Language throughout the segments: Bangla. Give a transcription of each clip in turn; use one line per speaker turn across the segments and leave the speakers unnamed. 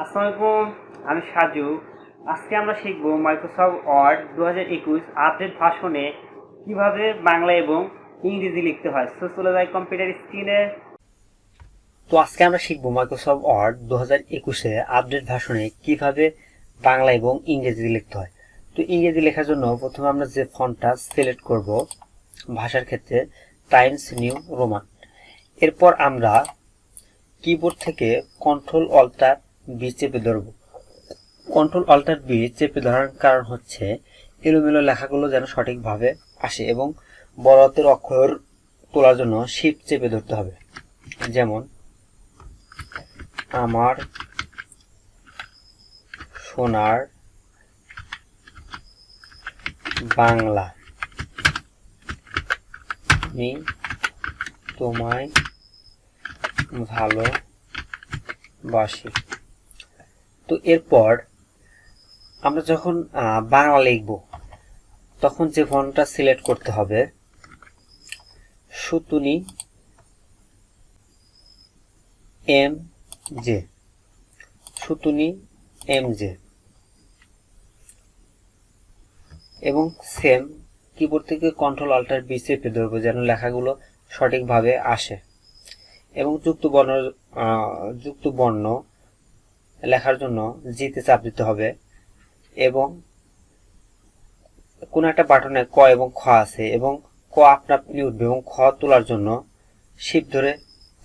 আসসালামু আলাইকুম, আমি সাজু। আজকে আমরা শিখব মাইক্রোসফট ওয়ার্ড 2021 আপডেট ভার্সনে কিভাবে বাংলা এবং ইংরেজি লিখতে হয়। সো চলে যাই কম্পিউটার স্ক্রিনে। তো আজকে আমরা শিখব মাইক্রোসফট ওয়ার্ড 2021-এ আপডেট ভার্সনে কিভাবে বাংলা এবং ইংরেজি লিখতে হয়। তো ইংরেজি লেখার জন্য প্রথমে আমরা যে ফন্টটা সিলেক্ট করব ভাষার ক্ষেত্রে টাইমস নিউ রোমান। এরপর আমরা কিবোর্ড থেকে কন্ট্রোল অল্টার বি চেপে ধরব। কন্ট্রোল অল্টার বি চেপে ধরার কারণ হচ্ছে এলোমেলো লেখাগুলো যেন সঠিকভাবে আসে এবং বড় হাতের অক্ষর তোলার জন্য শিফট চেপে ধরতে হবে। যেমন আমার সোনার বাংলা, আমি তোমায় ভালোবাসি। তো এরপর আমরা যখন বাংলা লিখব তখন যে ফন্টটা সিলেক্ট করতে হবে Sutonny M J, Sutonny M J, এবং সেম কিবোর্ড থেকে কন্ট্রোল অল্টার বি চেপে ধরবো যেন লেখাগুলো সঠিকভাবে আসে। এবং যুক্ত বর্ণ লেখার জন্য জিতে চাপ দিতে হবে এবং কোন একটা বাটনে ক এবং খ আছে এবং ক আপনা আপনি উঠবে এবং খ তোলার জন্য শিফট ধরে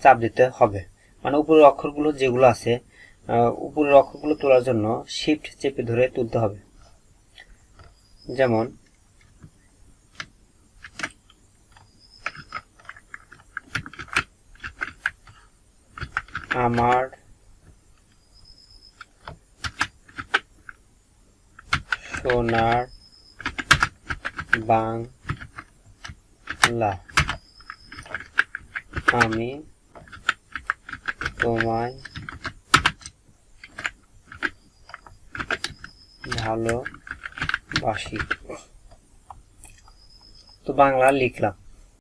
চাপ দিতে হবে। মানে উপরের অক্ষরগুলো যেগুলো আছে উপরের অক্ষরগুলো তোলার জন্য শিফট চেপে ধরে তুলতে হবে। যেমন আমার সোনার বাংলা, আমি তোমায় ভালোবাসি। তো বাংলা লিখলাম।